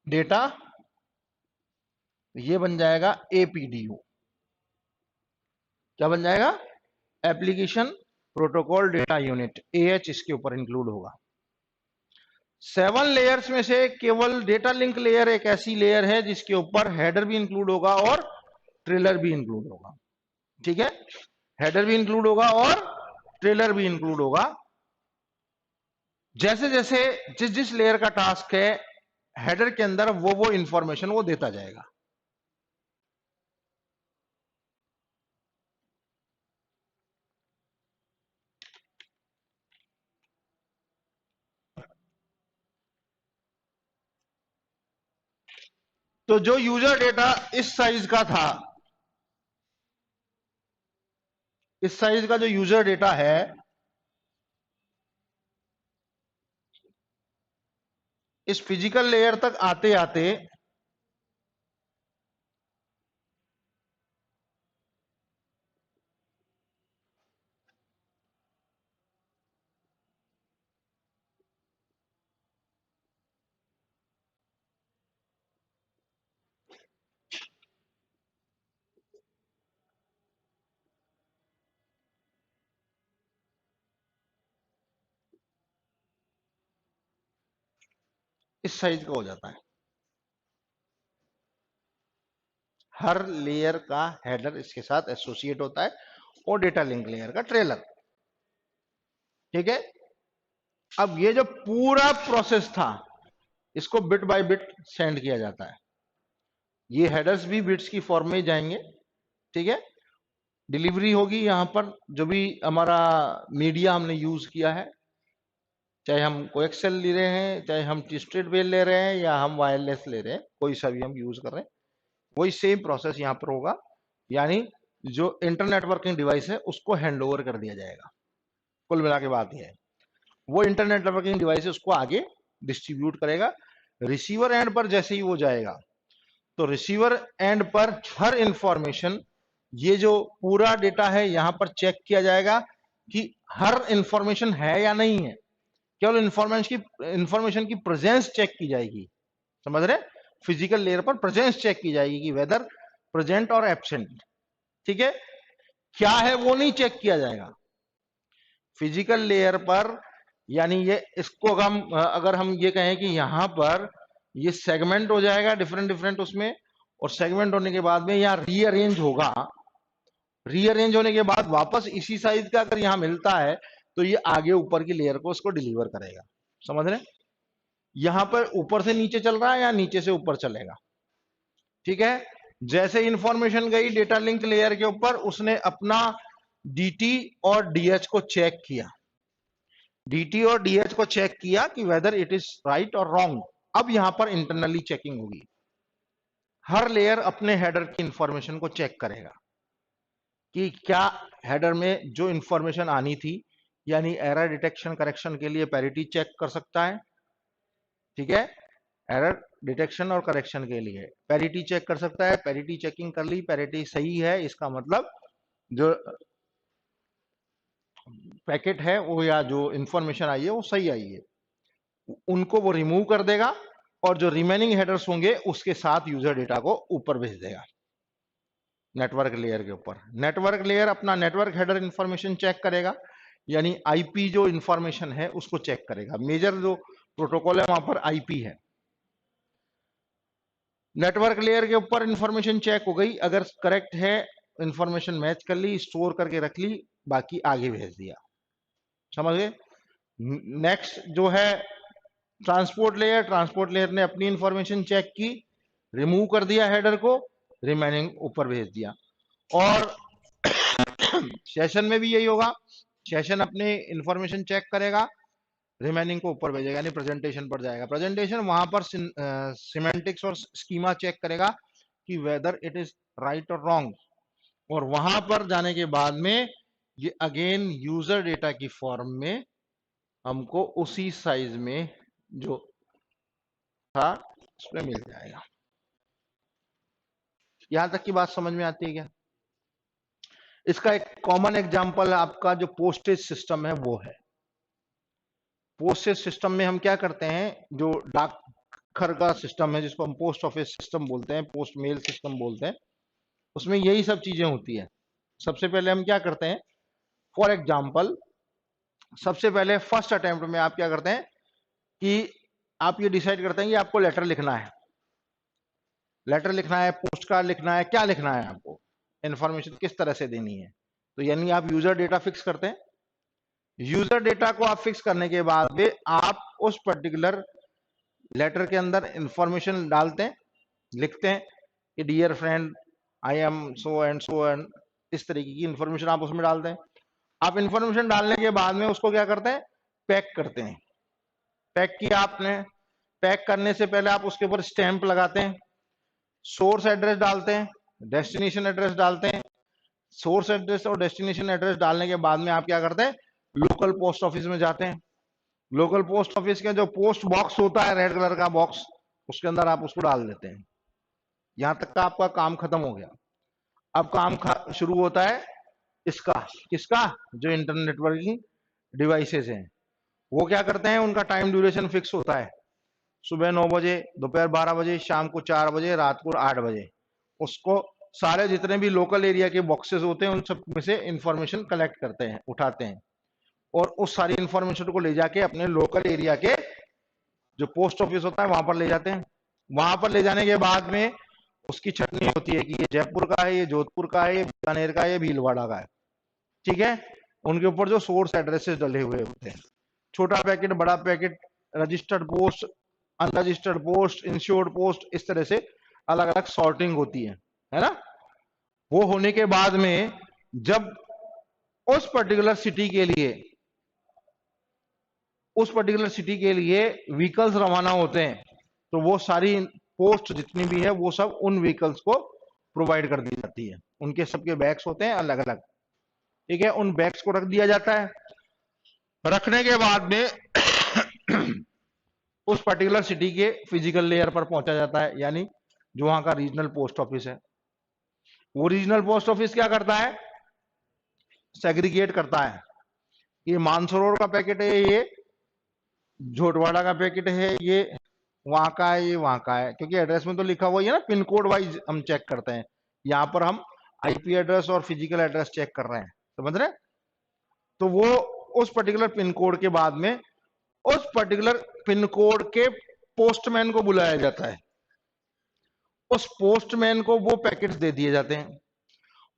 डेटा, ये बन जाएगा एपीडीयू। क्या बन जाएगा? Application protocol data unit, AH इसके ऊपर इंक्लूड होगा। 7 लेयर्स में से केवल डेटा लिंक लेयर एक ऐसी लेयर है जिसके ऊपर हेडर भी इंक्लूड होगा और ट्रेलर भी इंक्लूड होगा। ठीक है, हेडर भी इंक्लूड होगा और ट्रेलर भी इंक्लूड होगा। जैसे जैसे जिस जिस लेयर का टास्क है, हेडर के अंदर वो इंफॉर्मेशन वो देता जाएगा। तो जो यूजर डेटा इस साइज का था, इस साइज का जो यूजर डेटा है, इस फिजिकल लेयर तक आते आते इस साइज का हो जाता है। हर लेयर का हेडर इसके साथ एसोसिएट होता है और डेटा लिंक लेयर का ट्रेलर। ठीक है, अब ये जो पूरा प्रोसेस था इसको बिट बाय बिट सेंड किया जाता है। ये हेडर्स भी बिट्स की फॉर्म में जाएंगे। ठीक है, डिलीवरी होगी यहां पर जो भी हमारा मीडिया हमने यूज किया है, चाहे हम कोएक्सेल ले रहे हैं, चाहे हम ट्विस्टेड वेल ले रहे हैं, या हम वायरलेस ले रहे हैं, कोई सा भी हम यूज कर रहे हैं, वही सेम प्रोसेस यहां पर होगा। यानी जो इंटरनेट वर्किंग डिवाइस है उसको हैंड ओवर कर दिया जाएगा। कुल मिला के बात यह है, वो इंटरनेट वर्किंग डिवाइस उसको आगे डिस्ट्रीब्यूट करेगा। रिसीवर एंड पर जैसे ही वो जाएगा तो रिसीवर एंड पर हर इंफॉर्मेशन, ये जो पूरा डेटा है यहां पर चेक किया जाएगा कि हर इंफॉर्मेशन है या नहीं है। केवल इंफॉर्मेशन की प्रेजेंस चेक की जाएगी। समझ रहे, फिजिकल लेयर पर प्रेजेंस चेक की जाएगी कि वेदर प्रेजेंट और एब्सेंट। ठीक है, क्या है वो नहीं चेक किया जाएगा फिजिकल लेयर पर। यानी ये इसको अगर हम ये कहें कि यहां पर ये सेगमेंट हो जाएगा डिफरेंट डिफरेंट उसमें, और सेगमेंट होने के बाद में यहाँ रीअरेंज होगा। रीअरेंज होने के बाद वापस इसी साइज का अगर यहां मिलता है तो ये आगे ऊपर की लेयर को उसको डिलीवर करेगा। समझ रहे, यहां पर ऊपर से नीचे चल रहा है या नीचे से ऊपर चलेगा। ठीक है, जैसे इंफॉर्मेशन गई डेटा लिंक लेयर के ऊपर, उसने अपना डीटी और डीएच को चेक किया। डीटी और डीएच को चेक किया कि वेदर इट इज राइट और रॉन्ग। अब यहां पर इंटरनली चेकिंग होगी। हर लेयर अपने हेडर की इंफॉर्मेशन को चेक करेगा कि क्या हेडर में जो इंफॉर्मेशन आनी थी, यानी एरर डिटेक्शन करेक्शन के लिए पैरिटी चेक कर सकता है। ठीक है, एरर डिटेक्शन और करेक्शन के लिए पैरिटी चेक कर सकता है। पैरिटी चेकिंग कर ली, पैरिटी सही है, इसका मतलब जो पैकेट है वो या जो इंफॉर्मेशन आई है वो सही आई है, उनको वो रिमूव कर देगा और जो रिमेनिंग हेडर्स होंगे उसके साथ यूजर डेटा को ऊपर भेज देगा नेटवर्क लेयर के ऊपर। नेटवर्क लेयर अपना नेटवर्क हेडर इंफॉर्मेशन चेक करेगा, यानी आईपी जो इंफॉर्मेशन है उसको चेक करेगा। मेजर जो प्रोटोकॉल है वहां पर आईपी है। नेटवर्क लेयर के ऊपर इंफॉर्मेशन चेक हो गई, अगर करेक्ट है इंफॉर्मेशन मैच कर ली, स्टोर करके रख ली, बाकी आगे भेज दिया। समझ गए। नेक्स्ट जो है ट्रांसपोर्ट लेयर। ट्रांसपोर्ट लेयर ने अपनी इंफॉर्मेशन चेक की, रिमूव कर दिया हेडर को, रिमेनिंग ऊपर भेज दिया। और सेशन में भी यही होगा, सेशन अपने इंफॉर्मेशन चेक करेगा, रिमेनिंग को ऊपर भेजेगा, यानी प्रेजेंटेशन पर जाएगा। प्रेजेंटेशन वहां पर सिमेंटिक्स और स्कीमा चेक करेगा कि वेदर इट इज राइट और रॉन्ग, और वहां पर जाने के बाद में ये अगेन यूजर डेटा की फॉर्म में हमको उसी साइज में जो था उसमें मिल जाएगा। यहां तक की बात समझ में आती है क्या। इसका एक कॉमन एग्जांपल आपका जो पोस्टेज सिस्टम है वो है। पोस्टेज सिस्टम में हम क्या करते हैं, जो डाकघर का सिस्टम है जिसको हम पोस्ट ऑफिस सिस्टम बोलते हैं, पोस्ट मेल सिस्टम बोलते हैं, उसमें यही सब चीजें होती है। सबसे पहले हम क्या करते हैं, फॉर एग्जाम्पल सबसे पहले फर्स्ट अटेम्प्ट में आप क्या करते हैं कि आप ये डिसाइड करते हैं कि आपको लेटर लिखना है। लेटर लिखना है, पोस्ट कार्ड लिखना है, क्या लिखना है, आपको इंफॉर्मेशन किस तरह से देनी है। तो यानी आप यूजर डेटा फिक्स करते हैं। यूजर डेटा को आप फिक्स करने के बाद में आप उस पर्टिकुलर लेटर के अंदर इंफॉर्मेशन डालते हैं, लिखते हैं कि dear friend I am so and इस तरीके की इंफॉर्मेशन आप उसमें डालते हैं। आप इंफॉर्मेशन डालने के बाद में उसको क्या करते हैं, पैक करते हैं। पैक किया आपने, पैक करने से पहले आप उसके ऊपर स्टैंप लगाते हैं, सोर्स एड्रेस डालते हैं, डेस्टिनेशन एड्रेस डालते हैं। सोर्स एड्रेस और डेस्टिनेशन एड्रेस डालने के बाद में आप क्या करते हैं, लोकल पोस्ट ऑफिस में जाते हैं। लोकल पोस्ट ऑफिस का जो पोस्ट बॉक्स होता है, रेड कलर का बॉक्स, उसके अंदर आप उसको डाल देते हैं। यहां तक का आपका काम खत्म हो गया। अब काम शुरू होता है इसका, किसका, जो इंटरनेट नेटवर्किंग डिवाइसेस हैं, वो क्या करते हैं, उनका टाइम ड्यूरेशन फिक्स होता है। सुबह 9 बजे, दोपहर 12 बजे, शाम को 4 बजे, रात को 8 बजे उसको सारे जितने भी लोकल एरिया के बॉक्सेस होते हैं उन सब में से इंफॉर्मेशन कलेक्ट करते हैं, उठाते हैं, और उस सारी इंफॉर्मेशन को ले जाके अपने लोकल एरिया के जो पोस्ट ऑफिस होता है वहां पर ले जाते हैं। वहां पर ले जाने के बाद में उसकी छटनी होती है कि ये जयपुर का है, ये जोधपुर का है, ये बीकानेर का है, ये भीलवाड़ा का है। ठीक है, उनके ऊपर जो सोर्स एड्रेसेस डले हुए होते हैं, छोटा पैकेट, बड़ा packet, registered post, unregistered post, insured post, इस तरह से अलग अलग सॉर्टिंग होती है ना। वो होने के बाद में जब उस पर्टिकुलर सिटी के लिए व्हीकल्स रवाना होते हैं, तो वो सारी पोस्ट जितनी भी है वो सब उन व्हीकल्स को प्रोवाइड कर दी जाती है। उनके सबके बैग्स होते हैं अलग अलग। ठीक है, उन बैग्स को रख दिया जाता है। रखने के बाद में उस पर्टिकुलर सिटी के फिजिकल लेयर पर पहुंचा जाता है, यानी जो वहां का रीजनल पोस्ट ऑफिस है। वो रीजनल पोस्ट ऑफिस क्या करता है, सेग्रीगेट करता है, ये मानसरोवर का पैकेट है, ये झोटवाड़ा का पैकेट है, ये वहां का है, ये वहां का है, क्योंकि एड्रेस में तो लिखा हुआ है ना, पिन कोड वाइज हम चेक करते हैं। यहां पर हम आईपी एड्रेस और फिजिकल एड्रेस चेक कर रहे हैं, समझ रहे। तो वो उस पर्टिकुलर पिन कोड के बाद में उस पर्टिकुलर पिन कोड के पोस्टमैन को बुलाया जाता है। उस पोस्टमैन को वो पैकेट्स दे दिए जाते हैं।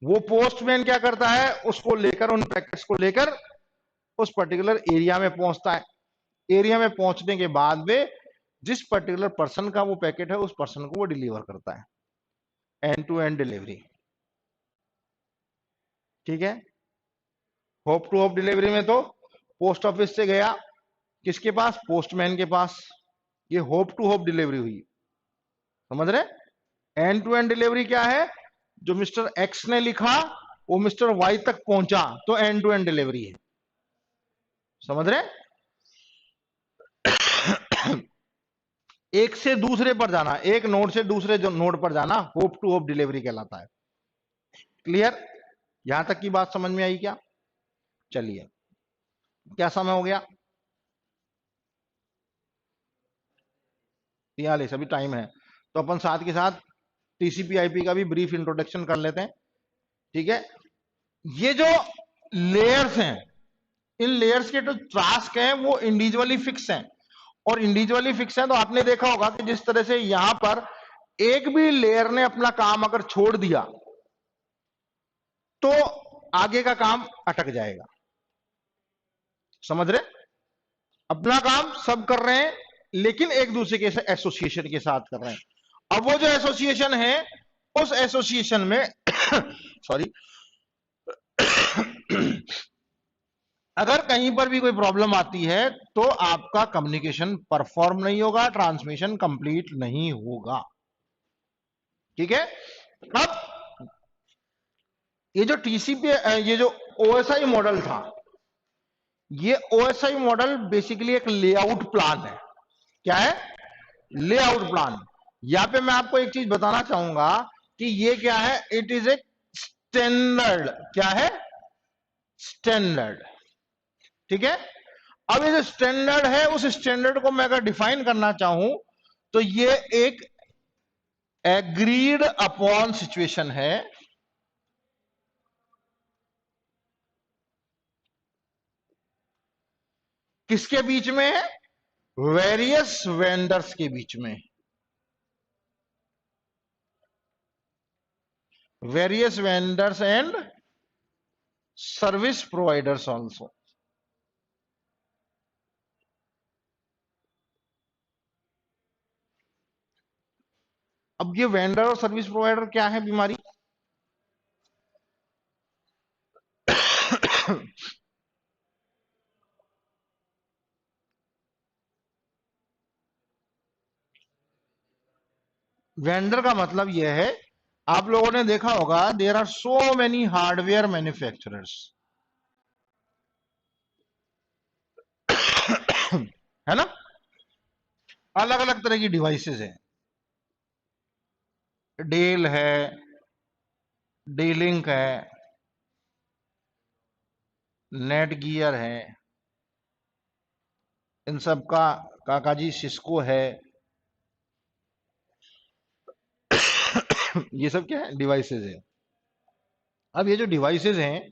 वो पोस्टमैन क्या करता है, उसको लेकर, उन पैकेट्स को लेकर उस पर्टिकुलर एरिया में पहुंचता है। एरिया में पहुंचने के बाद में जिस पर्टिकुलर पर्सन का वो पैकेट है, उस पर्सन को वो डिलीवर करता है, एंड टू एंड डिलीवरी। ठीक है, होप टू होप डिलीवरी में तो पोस्ट ऑफिस से गया किसके पास, पोस्टमैन के पास, ये होप टू होप डिलीवरी हुई, समझ रहे। एंड टू एंड डिलीवरी क्या है, जो मिस्टर एक्स ने लिखा वो मिस्टर वाई तक पहुंचा, तो एंड टू एंड डिलीवरी है, समझ रहे। एक से दूसरे पर जाना, एक नोड से दूसरे नोड पर जाना, होप टू होप डिलीवरी कहलाता है। क्लियर, यहां तक की बात समझ में आई क्या। चलिए, क्या समय हो गया, 43, अभी टाइम है, तो अपन साथ के साथ टीसीपी आईपी का भी ब्रीफ इंट्रोडक्शन कर लेते हैं। ठीक है, ये जो लेयर्स हैं, इन लेयर्स के जो टास्क हैं वो इंडिविजुअली फिक्स हैं, और इंडिविजुअली फिक्स है तो आपने देखा होगा कि जिस तरह से यहां पर एक भी लेयर ने अपना काम अगर छोड़ दिया तो आगे का काम अटक जाएगा, समझ रहे। अपना काम सब कर रहे हैं, लेकिन एक दूसरे के एसोसिएशन के साथ कर रहे हैं। अब वो जो एसोसिएशन है, उस एसोसिएशन में सॉरी अगर कहीं पर भी कोई प्रॉब्लम आती है तो आपका कम्युनिकेशन परफॉर्म नहीं होगा, ट्रांसमिशन कंप्लीट नहीं होगा। ठीक है, अब ये जो टीसीपी, ये जो ओएसआई मॉडल था, ये ओएसआई मॉडल बेसिकली एक लेआउट प्लान है। क्या है, लेआउट प्लान। यहां पे मैं आपको एक चीज बताना चाहूंगा कि ये क्या है, इट इज ए स्टैंडर्ड। क्या है, स्टैंडर्ड। ठीक है, अब ये जो स्टैंडर्ड है, उस स्टैंडर्ड को मैं अगर डिफाइन करना चाहूं तो ये एक एग्रीड अपॉन सिचुएशन है। किसके बीच में, वेरियस वेंडर्स के बीच में, various vendors and service providers also. अब ये वेंडर और सर्विस प्रोवाइडर क्या है बीमारी, वेंडर का मतलब यह है, आप लोगों ने देखा होगा there are so many hardware manufacturers, है ना, अलग अलग तरह की डिवाइसेस हैं। डेल है, डेलिंक है, नेट गियर है, इन सब का काकाजी सिस्को है। ये सब क्या है, डिवाइसेस है। अब ये जो डिवाइसेस हैं,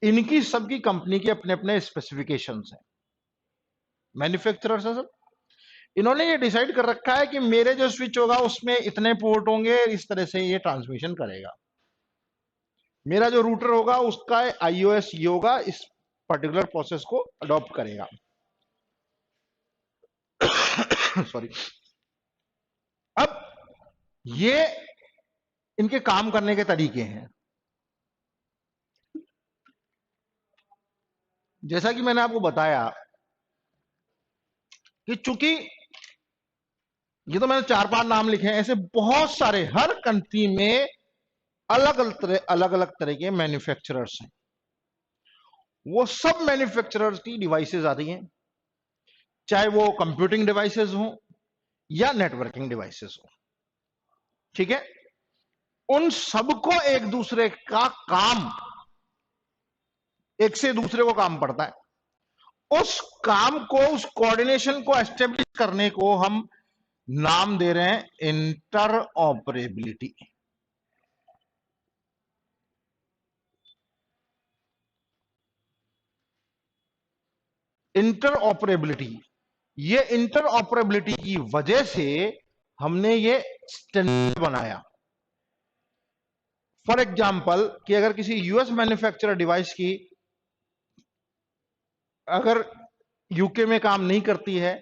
इनकी सबकी कंपनी के अपने अपने स्पेसिफिकेशंस हैं, मैन्युफैक्चरर्स हैं सब, इन्होंने ये डिसाइड कर रखा है कि मेरे जो स्विच होगा उसमें इतने पोर्ट होंगे, इस तरह से ये ट्रांसमिशन करेगा। मेरा जो रूटर होगा उसका आईओएस ये होगा, इस पर्टिकुलर प्रोसेस को अडॉप्ट करेगा। सॉरी। अब ये इनके काम करने के तरीके हैं। जैसा कि मैंने आपको बताया कि चूंकि ये तो मैंने 4-5 नाम लिखे हैं, ऐसे बहुत सारे हर कंट्री में अलग अलग तरह के मैन्युफैक्चरर्स हैं। वो सब मैन्युफैक्चरर्स की डिवाइसेस आती हैं, चाहे वो कंप्यूटिंग डिवाइसेस हो या नेटवर्किंग डिवाइसेस हो। ठीक है, उन सबको एक दूसरे का काम, एक से दूसरे को काम पड़ता है। उस काम को, उस कोऑर्डिनेशन को एस्टेब्लिश करने को हम नाम दे रहे हैं इंटर ऑपरेबिलिटी। इंटर ऑपरेबिलिटी, ये इंटर ऑपरेबिलिटी की वजह से हमने ये स्टैंडर्ड बनाया। फॉर एग्जाम्पल कि अगर किसी यूएस मैन्युफैक्चरर डिवाइस की अगर यूके में काम नहीं करती है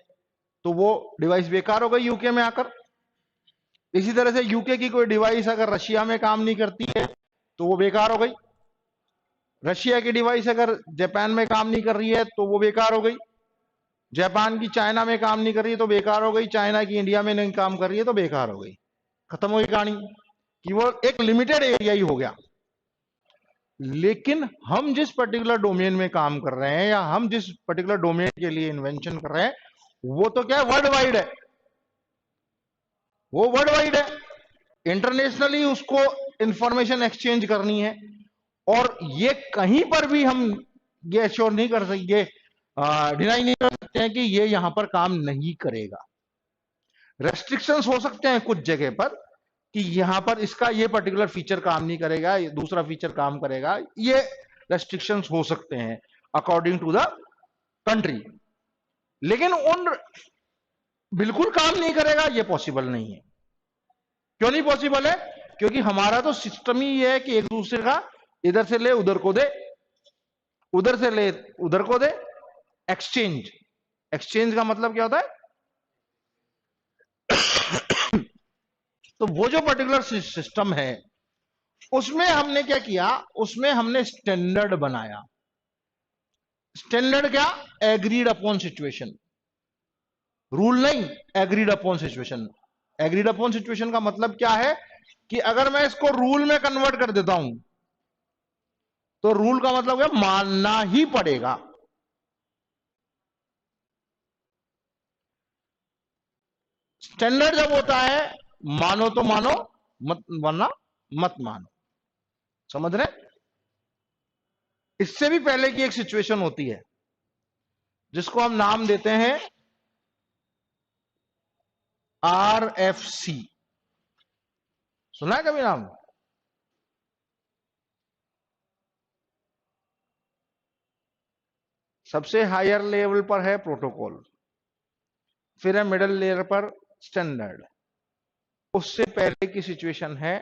तो वो डिवाइस बेकार हो गई यूके में आकर। इसी तरह से यूके की कोई डिवाइस अगर रशिया में काम नहीं करती है तो वो बेकार हो गई। रशिया की डिवाइस अगर जापान में काम नहीं कर रही है तो वो बेकार हो गई। जापान की चाइना में काम नहीं कर रही है तो बेकार हो गई। चाइना की इंडिया में नहीं काम कर रही है तो बेकार हो गई। खत्म हो गई कहानी, कि वो एक लिमिटेड एरिया ही हो गया। लेकिन हम जिस पर्टिकुलर डोमेन में काम कर रहे हैं या हम जिस पर्टिकुलर डोमेन के लिए इन्वेंशन कर रहे हैं वो तो क्या है, वर्ल्ड वाइड है। वो वर्ल्ड वाइड है, इंटरनेशनली उसको इंफॉर्मेशन एक्सचेंज करनी है। और ये कहीं पर भी हम ये एश्योर नहीं कर सकते, डिनाई नहीं कर सकते हैं कि ये यहां पर काम नहीं करेगा। रेस्ट्रिक्शंस हो सकते हैं कुछ जगह पर कि यहां पर इसका ये पर्टिकुलर फीचर काम नहीं करेगा, ये दूसरा फीचर काम करेगा, ये रेस्ट्रिक्शंस हो सकते हैं अकॉर्डिंग टू द कंट्री। लेकिन उन बिल्कुल काम नहीं करेगा ये पॉसिबल नहीं है। क्यों नहीं पॉसिबल है? क्योंकि हमारा तो सिस्टम ही है कि एक दूसरे का इधर से ले उधर को दे, उधर से ले उधर को दे, एक्सचेंज। एक्सचेंज का मतलब क्या होता है? तो वो जो पर्टिकुलर सिस्टम है उसमें हमने क्या किया, उसमें हमने स्टैंडर्ड बनाया। स्टैंडर्ड क्या? एग्रीड अपॉन सिचुएशन, रूल नहीं, agreed upon situation. Agreed upon situation का मतलब क्या है कि अगर मैं इसको रूल में कन्वर्ट कर देता हूं तो रूल का मतलब क्या, मानना ही पड़ेगा। स्टैंडर्ड जब होता है मानो तो मानो, मत वरना मत मानो। समझ रहे? इससे भी पहले की एक सिचुएशन होती है जिसको हम नाम देते हैं RFC। सुना है कभी नाम? सबसे हायर लेवल पर है प्रोटोकॉल, फिर है मिडिल लेयर पर स्टैंडर्ड, उससे पहले की सिचुएशन है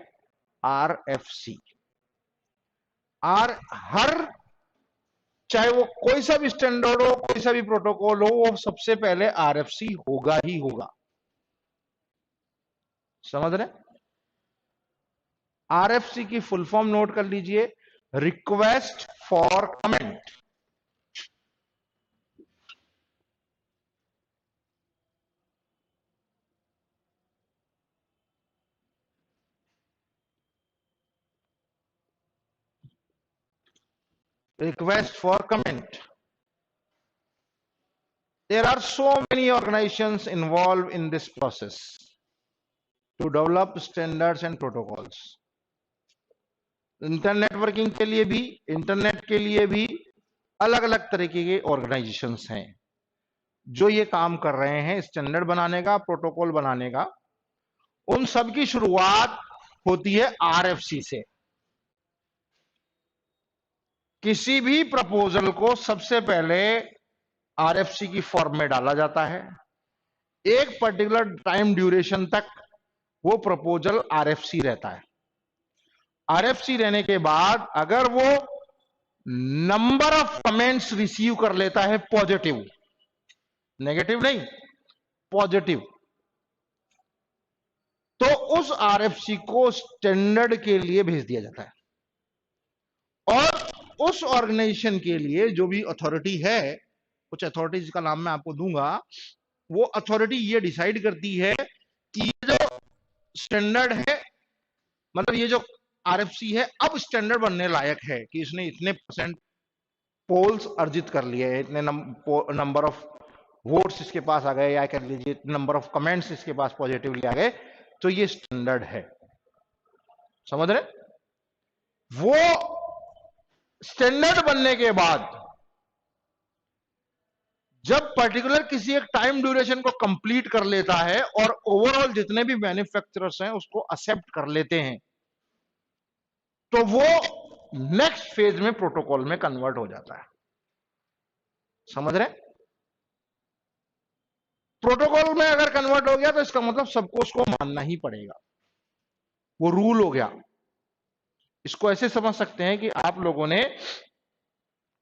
RFC। हर चाहे वो कोई सा भी स्टैंडर्ड हो, कोई सा भी प्रोटोकॉल हो, वो सबसे पहले RFC होगा ही होगा। समझ रहे? RFC की फुल फॉर्म नोट कर लीजिए, request for comment. Request for comment. There are so many organizations involved in this process to develop standards and protocols. Internet networking के लिए भी, इंटरनेट के लिए भी अलग अलग तरीके के ऑर्गेनाइजेशंस हैं जो ये काम कर रहे हैं स्टैंडर्ड बनाने का, प्रोटोकॉल बनाने का। उन सब की शुरुआत होती है RFC से। किसी भी प्रपोजल को सबसे पहले RFC की फॉर्म में डाला जाता है। एक पर्टिकुलर टाइम ड्यूरेशन तक वो प्रपोजल आरएफसी रहता है। आरएफसी रहने के बाद अगर वो नंबर ऑफ कमेंट्स रिसीव कर लेता है पॉजिटिव, नेगेटिव नहीं, पॉजिटिव, तो उस आरएफसी को स्टैंडर्ड के लिए भेज दिया जाता है। और उस ऑर्गेनाइजेशन के लिए जो भी अथॉरिटी है, कुछ अथॉरिटीज का नाम मैं आपको दूंगा, वो अथॉरिटी ये डिसाइड करती है कि ये जो स्टैंडर्ड है, मतलब ये जो आरएफसी है अब स्टैंडर्ड बनने लायक है कि इसने इतने परसेंट पोल्स अर्जित कर लिए, इतने नंबर ऑफ वोट्स इसके पास आ गए, या कह लीजिए नंबर ऑफ कमेंट्स इसके पास पॉजिटिवली आ गए, तो ये स्टैंडर्ड है। समझ रहे? वो स्टैंडर्ड बनने के बाद जब पर्टिकुलर किसी एक टाइम ड्यूरेशन को कंप्लीट कर लेता है और ओवरऑल जितने भी मैन्युफैक्चरर्स हैं उसको एक्सेप्ट कर लेते हैं, तो वो नेक्स्ट फेज में प्रोटोकॉल में कन्वर्ट हो जाता है। समझ रहे? प्रोटोकॉल में अगर कन्वर्ट हो गया तो इसका मतलब सबको उसको मानना ही पड़ेगा, वो रूल हो गया। इसको ऐसे समझ सकते हैं कि आप लोगों ने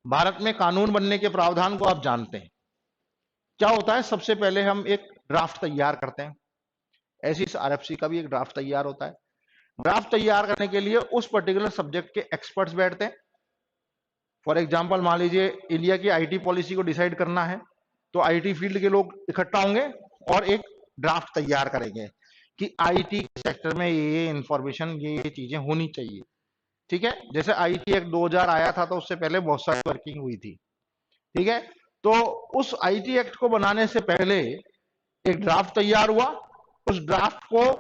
भारत में कानून बनने के प्रावधान को आप जानते हैं। क्या होता है, सबसे पहले हम एक ड्राफ्ट तैयार करते हैं, ऐसे इस आरएफसी का भी एक ड्राफ्ट तैयार होता है। ड्राफ्ट तैयार करने के लिए उस पर्टिकुलर सब्जेक्ट के एक्सपर्ट्स बैठते हैं। फॉर एग्जांपल मान लीजिए इंडिया की आईटी पॉलिसी को डिसाइड करना है, तो आईटी फील्ड के लोग इकट्ठा होंगे और एक ड्राफ्ट तैयार करेंगे कि आईटी सेक्टर में ये इंफॉर्मेशन, ये चीजें होनी चाहिए। ठीक है, जैसे आईटी एक्ट 2000 आया था तो उससे पहले बहुत सारी वर्किंग हुई थी। ठीक है, तो उस आईटी एक्ट को बनाने से पहले एक ड्राफ्ट तैयार हुआ, उस ड्राफ्ट को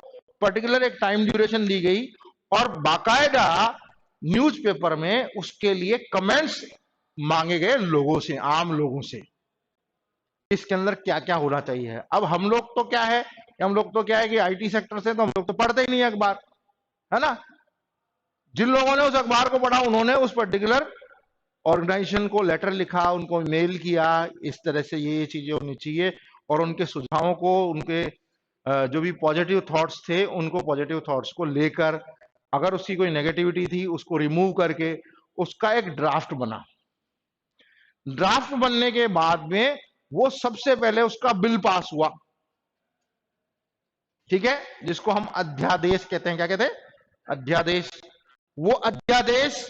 पर्टिकुलर एक टाइम ड्यूरेशन दी गई और बाकायदा न्यूज़पेपर में उसके लिए कमेंट्स मांगे गए लोगों से, आम लोगों से, इसके अंदर क्या क्या होना चाहिए। अब हम लोग तो क्या है, कि आईटी सेक्टर से तो हम लोग तो पढ़ते ही नहीं अखबार, है ना। जिन लोगों ने उस अखबार को पढ़ा उन्होंने उस पर्टिकुलर ऑर्गेनाइजेशन को लेटर लिखा, उनको मेल किया, इस तरह से ये चीजें होनी चाहिए, और उनके सुझावों को, उनके जो भी पॉजिटिव थॉट्स थे उनको पॉजिटिव थॉट्स को लेकर, अगर उसकी कोई नेगेटिविटी थी उसको रिमूव करके उसका एक ड्राफ्ट बना। ड्राफ्ट बनने के बाद में वो सबसे पहले उसका बिल पास हुआ। ठीक है, जिसको हम अध्यादेश कहते हैं। क्या कहते हैं? अध्यादेश। वो अध्यादेश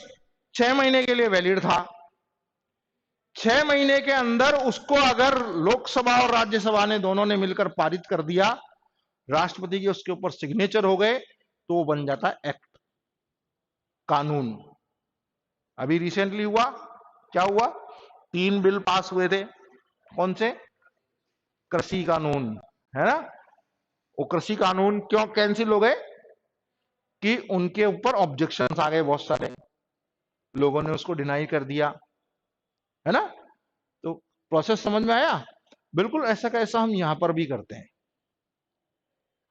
6 महीने के लिए वैलिड था। 6 महीने के अंदर उसको अगर लोकसभा और राज्यसभा ने दोनों ने मिलकर पारित कर दिया, राष्ट्रपति के उसके ऊपर सिग्नेचर हो गए, तो वो बन जाता एक्ट, कानून। अभी रिसेंटली हुआ, क्या हुआ, 3 बिल पास हुए थे। कौन से? कृषि कानून, है ना। वो कृषि कानून क्यों कैंसिल हो गए? कि उनके ऊपर ऑब्जेक्शंस आ गए, बहुत सारे लोगों ने उसको डिनाई कर दिया, है ना। तो प्रोसेस समझ में आया? बिल्कुल ऐसा का ऐसा हम यहां पर भी करते हैं।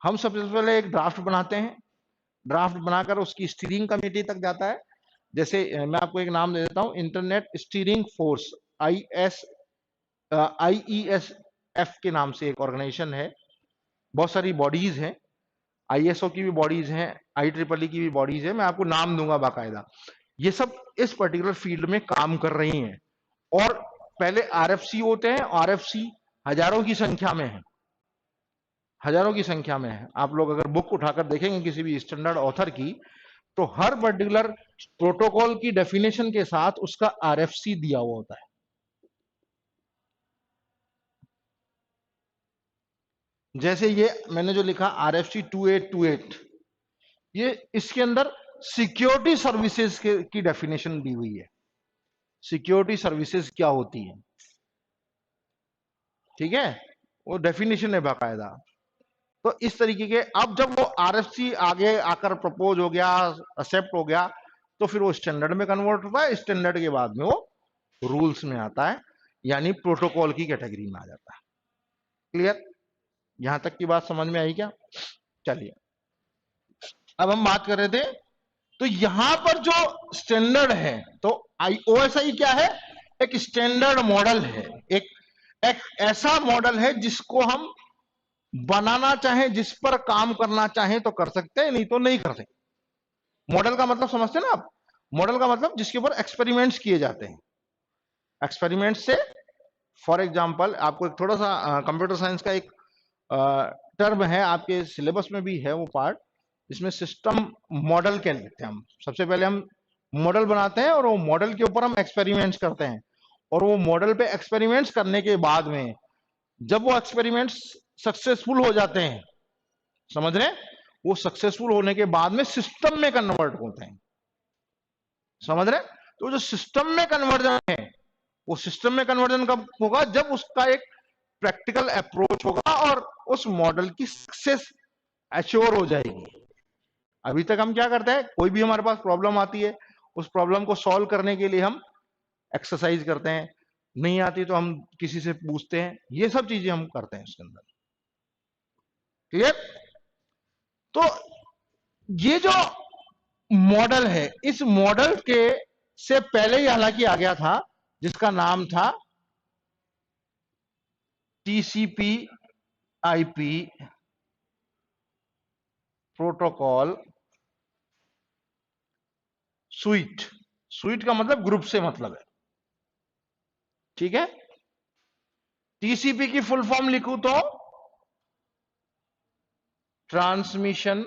हम सबसे पहले एक ड्राफ्ट बनाते हैं, ड्राफ्ट बनाकर उसकी स्टीयरिंग कमेटी तक जाता है। जैसे मैं आपको एक नाम दे देता हूं, इंटरनेट स्टीयरिंग फोर्स, IESF के नाम से एक ऑर्गेनाइजेशन है। बहुत सारी बॉडीज हैं, ISO की भी बॉडीज हैं, IEEE की भी बॉडीज है, मैं आपको नाम दूंगा बाकायदा। ये सब इस पर्टिकुलर फील्ड में काम कर रही हैं। और पहले RFC होते हैं, RFC हजारों की संख्या में है, हजारों की संख्या में है। आप लोग अगर बुक उठाकर देखेंगे किसी भी स्टैंडर्ड ऑथर की, तो हर पर्टिकुलर प्रोटोकॉल की डेफिनेशन के साथ उसका RFC दिया हुआ होता है। जैसे ये मैंने जो लिखा RFC 2828, ये इसके अंदर सिक्योरिटी सर्विसेज की डेफिनेशन दी हुई है। सिक्योरिटी सर्विसेज क्या होती है, ठीक है, वो डेफिनेशन है बाकायदा। तो इस तरीके के, अब जब वो RFC आगे आकर प्रपोज हो गया, एक्सेप्ट हो गया, तो फिर वो स्टैंडर्ड में कन्वर्ट होता है। स्टैंडर्ड के बाद में वो रूल्स में आता है, यानी प्रोटोकॉल की कैटेगरी में आ जाता है। क्लियर? यहां तक की बात समझ में आई क्या? चलिए, अब हम बात कर रहे थे, तो यहां पर जो स्टैंडर्ड है, तो OSI क्या है? एक स्टैंडर्ड मॉडल है, एक ऐसा मॉडल है जिसको हम बनाना चाहे, जिस पर काम करना चाहे तो कर सकते हैं, नहीं तो नहीं कर सकते। मॉडल का मतलब समझते हैं ना आप? मॉडल का मतलब जिसके ऊपर एक्सपेरिमेंट्स किए जाते हैं। एक्सपेरिमेंट से फॉर एग्जांपल आपको एक थोड़ा सा कंप्यूटर साइंस का एक टर्म है, आपके सिलेबस में भी है वो पार्ट, इसमें सिस्टम मॉडल कहते हैं। हम सबसे पहले हम मॉडल बनाते हैं और वो मॉडल के ऊपर हम एक्सपेरिमेंट्स करते हैं, और वो मॉडल पे एक्सपेरिमेंट्स करने के बाद में जब वो एक्सपेरिमेंट्स सक्सेसफुल हो जाते हैं, समझ रहे हैं, वो सक्सेसफुल होने के बाद में सिस्टम में कन्वर्ट होते हैं, समझ रहे हैं। तो जो सिस्टम में कन्वर्जन है, वो सिस्टम में कन्वर्जन कब होगा? जब उसका एक प्रैक्टिकल अप्रोच होगा और उस मॉडल की सक्सेस एश्योर हो जाएगी। अभी तक हम क्या करते हैं, कोई भी हमारे पास प्रॉब्लम आती है, उस प्रॉब्लम को सॉल्व करने के लिए हम एक्सरसाइज करते हैं, नहीं आती तो हम किसी से पूछते हैं, ये सब चीजें हम करते हैं उसके अंदर। क्लियर? तो ये जो मॉडल है, इस मॉडल के से पहले ही हालांकि आ गया था जिसका नाम था TCP IP protocol sweet. Sweet का मतलब ग्रुप से मतलब है, ठीक है। टीसीपी की फुल फॉर्म लिखूं तो ट्रांसमिशन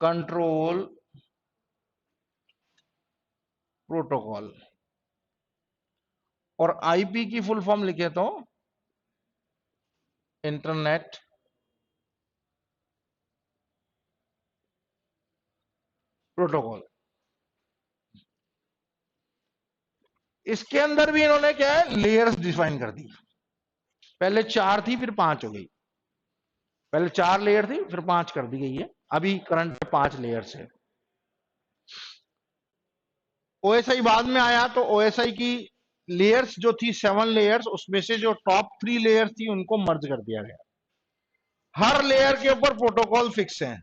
कंट्रोल प्रोटोकॉल, और आईपी की फुल फॉर्म लिखे तो इंटरनेट प्रोटोकॉल। इसके अंदर भी इन्होंने क्या है, लेयर्स डिफाइन कर दी। पहले 4 थी, फिर 5 हो गई। पहले 4 लेयर थी, फिर 5 कर दी गई है। अभी करंट 5 लेयर्स है। ओएसआई बाद में आया, तो ओएसआई की लेयर्स जो थी 7 लेयर्स, उसमें से जो टॉप 3 लेयर्स थी उनको मर्ज कर दिया गया। हर लेयर के ऊपर प्रोटोकॉल फिक्स है,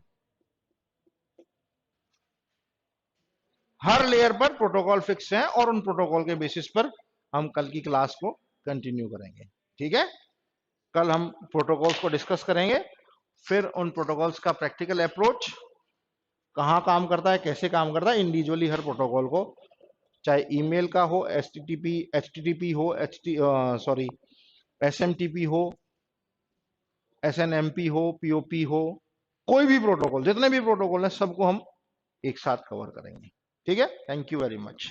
हर लेयर पर प्रोटोकॉल फिक्स है, और उन प्रोटोकॉल के बेसिस पर हम कल की क्लास को कंटिन्यू करेंगे। ठीक है, कल हम प्रोटोकॉल्स को डिस्कस करेंगे, फिर उन प्रोटोकॉल्स का प्रैक्टिकल अप्रोच, कहां काम करता है, कैसे काम करता है, इंडिविजुअली हर प्रोटोकॉल को, चाहे ईमेल का हो, एचटीटीपी हो, सॉरी एसएमटीपी हो, एसएनएमपी हो, पीओपी हो, कोई भी प्रोटोकॉल, जितने भी प्रोटोकॉल है सबको हम एक साथ कवर करेंगे। ठीक है, थैंक यू वेरी मच।